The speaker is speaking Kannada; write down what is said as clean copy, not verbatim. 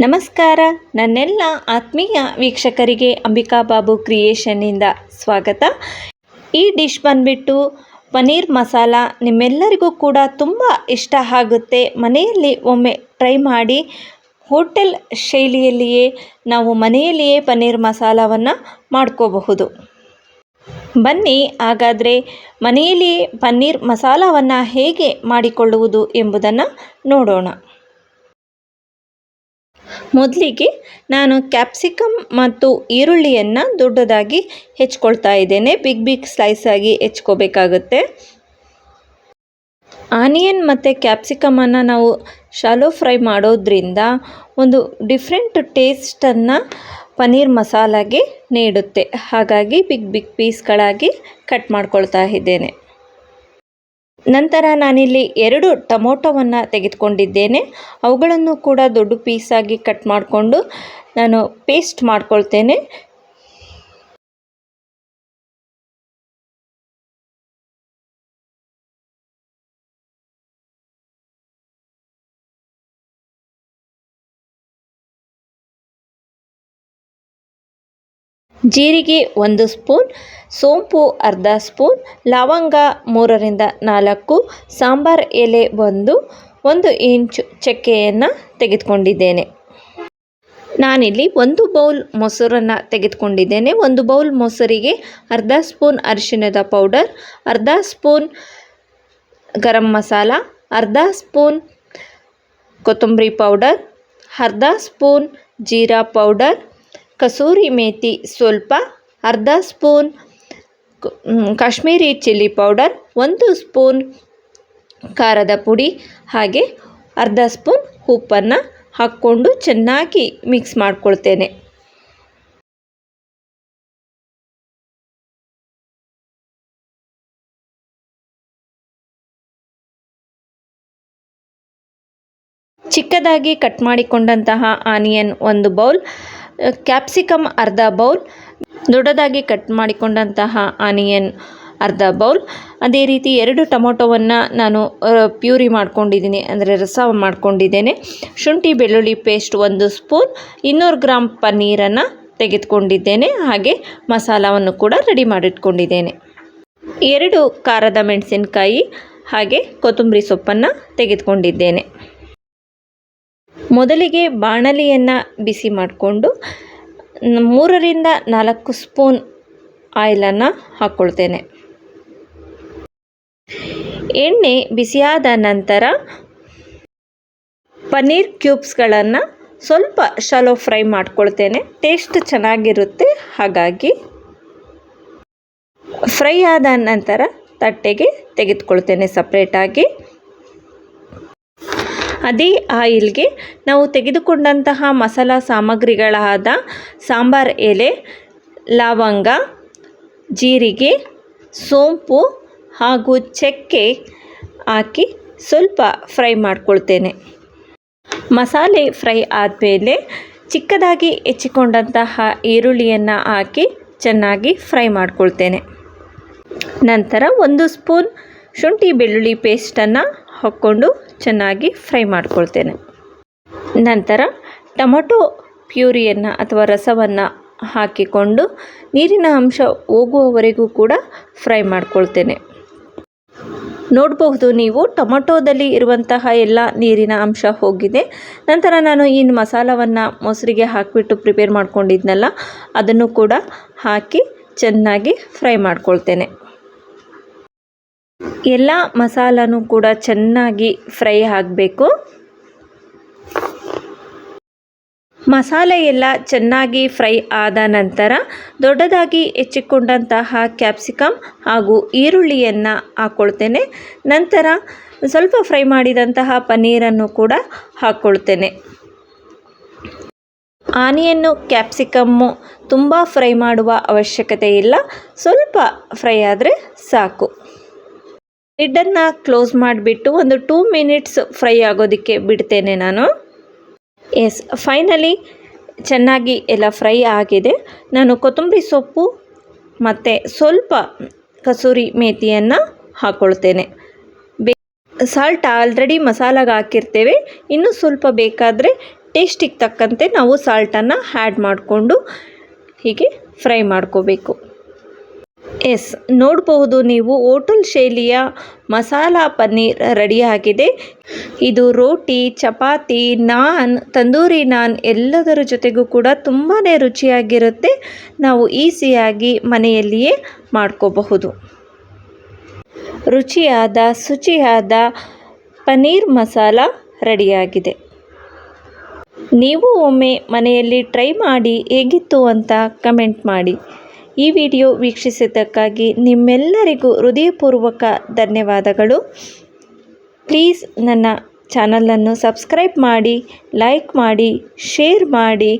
ನಮಸ್ಕಾರ ನನ್ನೆಲ್ಲ ಆತ್ಮೀಯ ವೀಕ್ಷಕರಿಗೆ ಅಂಬಿಕಾ ಬಾಬು ಕ್ರಿಯೇಷನ್ನಿಂದ ಸ್ವಾಗತ. ಈ ಡಿಶ್ ಬಂದುಬಿಟ್ಟು ಪನ್ನೀರ್ ಮಸಾಲ. ನಿಮ್ಮೆಲ್ಲರಿಗೂ ಕೂಡ ತುಂಬ ಇಷ್ಟ ಆಗುತ್ತೆ. ಮನೆಯಲ್ಲಿ ಒಮ್ಮೆ ಟ್ರೈ ಮಾಡಿ. ಹೋಟೆಲ್ ಶೈಲಿಯಲ್ಲಿಯೇ ನಾವು ಮನೆಯಲ್ಲಿಯೇ ಪನ್ನೀರ್ ಮಸಾಲವನ್ನು ಮಾಡ್ಕೋಬಹುದು. ಬನ್ನಿ ಹಾಗಾದರೆ ಮನೆಯಲ್ಲಿಯೇ ಪನ್ನೀರ್ ಮಸಾಲವನ್ನು ಹೇಗೆ ಮಾಡಿಕೊಳ್ಳುವುದು ಎಂಬುದನ್ನು ನೋಡೋಣ. ಮೊದಲಿಗೆ ನಾನು ಕ್ಯಾಪ್ಸಿಕಮ್ ಮತ್ತು ಈರುಳ್ಳಿಯನ್ನು ದೊಡ್ಡದಾಗಿ ಹೆಚ್ಕೊಳ್ತಾ ಇದ್ದೇನೆ. ಬಿಗ್ ಸ್ಲೈಸ್ ಆಗಿ ಹೆಚ್ಕೋಬೇಕಾಗುತ್ತೆ. ಆನಿಯನ್ ಮತ್ತು ಕ್ಯಾಪ್ಸಿಕಮನ್ನು ನಾವು ಶಾಲೋ ಫ್ರೈ ಮಾಡೋದ್ರಿಂದ ಒಂದು ಡಿಫ್ರೆಂಟ್ ಟೇಸ್ಟನ್ನು ಪನ್ನೀರ್ ಮಸಾಲಾಗೆ ನೀಡುತ್ತೆ. ಹಾಗಾಗಿ ಬಿಗ್ ಪೀಸ್ಗಳಾಗಿ ಕಟ್ ಮಾಡ್ಕೊಳ್ತಾ ಇದ್ದೇನೆ. ನಂತರ ನಾನಿಲ್ಲಿ 2 ಟೊಮೊಟೊವನ್ನು ತೆಗೆದುಕೊಂಡಿದ್ದೇನೆ. ಅವುಗಳನ್ನು ಕೂಡ ದೊಡ್ಡ ಪೀಸಾಗಿ ಕಟ್ ಮಾಡಿಕೊಂಡು ನಾನು ಪೇಸ್ಟ್ ಮಾಡ್ಕೊಳ್ತೇನೆ. ಜೀರಿಗೆ 1 ಸ್ಪೂನ್, ಸೋಂಪು ಅರ್ಧ ಸ್ಪೂನ್, ಲವಂಗ 3ರಿಂದ 4, ಸಾಂಬಾರ್ ಎಲೆ 1 ಇಂಚು ಚಕ್ಕೆಯನ್ನು ತೆಗೆದುಕೊಂಡಿದ್ದೇನೆ. ನಾನಿಲ್ಲಿ 1 ಬೌಲ್ ಮೊಸರನ್ನು ತೆಗೆದುಕೊಂಡಿದ್ದೇನೆ. 1 ಬೌಲ್ ಮೊಸರಿಗೆ ಅರ್ಧ ಸ್ಪೂನ್ ಅರಿಶಿಣದ ಪೌಡರ್, ಅರ್ಧ ಸ್ಪೂನ್ ಗರಂ ಮಸಾಲ, ಅರ್ಧ ಸ್ಪೂನ್ ಕೊತ್ತಂಬರಿ ಪೌಡರ್, ಅರ್ಧ ಸ್ಪೂನ್ ಜೀರಾ ಪೌಡರ್, ಕಸೂರಿ ಮೇಥಿ ಸ್ವಲ್ಪ, ಅರ್ಧ spoon Kashmiri chilli powder, 1 spoon ಖಾರದ ಪುಡಿ, ಹಾಗೆ ಅರ್ಧ ಸ್ಪೂನ್ ಉಪ್ಪನ್ನು ಹಾಕ್ಕೊಂಡು ಚೆನ್ನಾಗಿ ಮಿಕ್ಸ್ ಮಾಡ್ಕೊಳ್ತೇನೆ. ಚಿಕ್ಕದಾಗಿ ಕಟ್ ಮಾಡಿಕೊಂಡಂತಹ ಆನಿಯನ್ 1 ಬೌಲ್, ಕ್ಯಾಪ್ಸಿಕಮ್ ಅರ್ಧ ಬೌಲ್, ದೊಡ್ಡದಾಗಿ ಕಟ್ ಮಾಡಿಕೊಂಡಂತಹ ಆನಿಯನ್ ಅರ್ಧ ಬೌಲ್. ಅದೇ ರೀತಿ 2 ಟೊಮೊಟೊವನ್ನು ನಾನು ಪ್ಯೂರಿ ಮಾಡ್ಕೊಂಡಿದ್ದೀನಿ, ಅಂದರೆ ರಸ ಮಾಡ್ಕೊಂಡಿದ್ದೇನೆ. ಶುಂಠಿ ಬೆಳ್ಳುಳ್ಳಿ ಪೇಸ್ಟ್ 1 ಸ್ಪೂನ್, 200 ಗ್ರಾಮ್ ಪನ್ನೀರನ್ನು ತೆಗೆದುಕೊಂಡಿದ್ದೇನೆ. ಹಾಗೆ ಮಸಾಲವನ್ನು ಕೂಡ ರೆಡಿ ಮಾಡಿಟ್ಕೊಂಡಿದ್ದೇನೆ. 2 ಖಾರದ ಮೆಣಸಿನಕಾಯಿ ಹಾಗೆ ಕೊತ್ತಂಬರಿ ಸೊಪ್ಪನ್ನು ತೆಗೆದುಕೊಂಡಿದ್ದೇನೆ. ಮೊದಲಿಗೆ ಬಾಣಲಿಯನ್ನು ಬಿಸಿ ಮಾಡಿಕೊಂಡು 3ರಿಂದ 4 ಸ್ಪೂನ್ ಆಯಿಲನ್ನು ಹಾಕ್ಕೊಳ್ತೇನೆ. ಎಣ್ಣೆ ಬಿಸಿಯಾದ ನಂತರ ಪನ್ನೀರ್ ಕ್ಯೂಬ್ಸ್ಗಳನ್ನು ಸ್ವಲ್ಪ ಶಾಲೋ ಫ್ರೈ ಮಾಡ್ಕೊಳ್ತೇನೆ. ಟೇಸ್ಟ್ ಚೆನ್ನಾಗಿರುತ್ತೆ. ಹಾಗಾಗಿ ಫ್ರೈ ಆದ ನಂತರ ತಟ್ಟೆಗೆ ತೆಗೆದುಕೊಳ್ತೇನೆ ಸಪ್ರೇಟಾಗಿ. ಅದೇ ಆಯಿಲ್ಗೆ ನಾವು ತೆಗೆದುಕೊಂಡಂತಹ ಮಸಾಲ ಸಾಮಗ್ರಿಗಳಾದ ಸಾಂಬಾರ್ ಎಲೆ, ಲವಂಗ, ಜೀರಿಗೆ, ಸೋಂಪು ಹಾಗೂ ಚಕ್ಕೆ ಹಾಕಿ ಸ್ವಲ್ಪ ಫ್ರೈ ಮಾಡ್ಕೊಳ್ತೇನೆ. ಮಸಾಲೆ ಫ್ರೈ ಆದಮೇಲೆ ಚಿಕ್ಕದಾಗಿ ಹೆಚ್ಚಿಕೊಂಡಂತಹ ಈರುಳ್ಳಿಯನ್ನು ಹಾಕಿ ಚೆನ್ನಾಗಿ ಫ್ರೈ ಮಾಡ್ಕೊಳ್ತೇನೆ. ನಂತರ 1 ಸ್ಪೂನ್ ಶುಂಠಿ ಬೆಳ್ಳುಳ್ಳಿ ಪೇಸ್ಟನ್ನು ಹಾಕ್ಕೊಂಡು ಚೆನ್ನಾಗಿ ಫ್ರೈ ಮಾಡ್ಕೊಳ್ತೇನೆ. ನಂತರ ಟೊಮೊಟೊ ಪ್ಯೂರಿಯನ್ನು ಅಥವಾ ರಸವನ್ನು ಹಾಕಿಕೊಂಡು ನೀರಿನ ಅಂಶ ಹೋಗುವವರೆಗೂ ಕೂಡ ಫ್ರೈ ಮಾಡ್ಕೊಳ್ತೇನೆ. ನೋಡಬಹುದು ನೀವು, ಟೊಮೊಟೊದಲ್ಲಿ ಇರುವಂತಹ ಎಲ್ಲ ನೀರಿನ ಅಂಶ ಹೋಗಿದೆ. ನಂತರ ನಾನು ಈ ಮಸಾಲವನ್ನು ಮೊಸರಿಗೆ ಹಾಕಿಬಿಟ್ಟು ಪ್ರಿಪೇರ್ ಮಾಡ್ಕೊಂಡಿದ್ನಲ್ಲ, ಅದನ್ನು ಕೂಡ ಹಾಕಿ ಚೆನ್ನಾಗಿ ಫ್ರೈ ಮಾಡ್ಕೊಳ್ತೇನೆ. ಎಲ್ಲ ಮಸಾಲನೂ ಕೂಡ ಚೆನ್ನಾಗಿ ಫ್ರೈ ಆಗಬೇಕು. ಮಸಾಲೆ ಎಲ್ಲ ಚೆನ್ನಾಗಿ ಫ್ರೈ ಆದ ನಂತರ ದೊಡ್ಡದಾಗಿ ಹೆಚ್ಚಿಕೊಂಡಂತಹ ಕ್ಯಾಪ್ಸಿಕಮ್ ಹಾಗೂ ಈರುಳ್ಳಿಯನ್ನು ಹಾಕ್ಕೊಳ್ತೇನೆ. ನಂತರ ಸ್ವಲ್ಪ ಫ್ರೈ ಮಾಡಿದಂತಹ ಪನ್ನೀರನ್ನು ಕೂಡ ಹಾಕ್ಕೊಳ್ತೇನೆ. ಆನಿಯನ್ನು ಕ್ಯಾಪ್ಸಿಕಮ್ಮು ತುಂಬ ಫ್ರೈ ಮಾಡುವ ಅವಶ್ಯಕತೆ ಇಲ್ಲ, ಸ್ವಲ್ಪ ಫ್ರೈ ಆದರೆ ಸಾಕು. ಲಿಡ್ಡನ್ನು ಕ್ಲೋಸ್ ಮಾಡಿಬಿಟ್ಟು ಒಂದು 2 ಮಿನಿಟ್ಸ್ ಫ್ರೈ ಆಗೋದಕ್ಕೆ ಬಿಡ್ತೇನೆ ನಾನು. ಫೈನಲಿ ಚೆನ್ನಾಗಿ ಎಲ್ಲ ಫ್ರೈ ಆಗಿದೆ. ನಾನು ಕೊತ್ತಂಬರಿ ಸೊಪ್ಪು ಮತ್ತು ಸ್ವಲ್ಪ ಕಸೂರಿ ಮೇಥಿಯನ್ನು ಹಾಕ್ಕೊಳ್ತೇನೆ. ಸಾಲ್ಟ್ ಆಲ್ರೆಡಿ ಮಸಾಲಾಗೆ ಹಾಕಿರ್ತೇವೆ. ಇನ್ನೂ ಸ್ವಲ್ಪ ಬೇಕಾದರೆ ಟೇಸ್ಟಿಗೆ ತಕ್ಕಂತೆ ನಾವು ಸಾಲ್ಟನ್ನು ಆ್ಯಡ್ ಮಾಡಿಕೊಂಡು ಹೀಗೆ ಫ್ರೈ ಮಾಡ್ಕೋಬೇಕು. ಎಸ್, ನೋಡಬಹುದು ನೀವು ಹೋಟೆಲ್ ಶೈಲಿಯ ಮಸಾಲ ಪನ್ನೀರ್ ರೆಡಿಯಾಗಿದೆ. ಇದು ರೋಟಿ, ಚಪಾತಿ, ನಾನ್, ತಂದೂರಿ ನಾನ್ ಎಲ್ಲದರ ಜೊತೆಗೂ ಕೂಡ ತುಂಬಾ ರುಚಿಯಾಗಿರುತ್ತೆ. ನಾವು ಈಸಿಯಾಗಿ ಮನೆಯಲ್ಲಿಯೇ ಮಾಡ್ಕೋಬಹುದು. ರುಚಿಯಾದ ಶುಚಿಯಾದ ಪನ್ನೀರ್ ಮಸಾಲ ರೆಡಿಯಾಗಿದೆ. ನೀವು ಒಮ್ಮೆ ಮನೆಯಲ್ಲಿ ಟ್ರೈ ಮಾಡಿ ಹೇಗಿತ್ತು ಅಂತ ಕಮೆಂಟ್ ಮಾಡಿ. ಈ ವಿಡಿಯೋ ವೀಕ್ಷಿಸಿದ್ದಕ್ಕಾಗಿ ನಿಮ್ಮೆಲ್ಲರಿಗೂ ಹೃದಯಪೂರ್ವಕ ಧನ್ಯವಾದಗಳು. ಪ್ಲೀಸ್ ನನ್ನ ಚಾನಲನ್ನು ಸಬ್ಸ್ಕ್ರೈಬ್ ಮಾಡಿ, ಲೈಕ್ ಮಾಡಿ, ಶೇರ್ ಮಾಡಿ.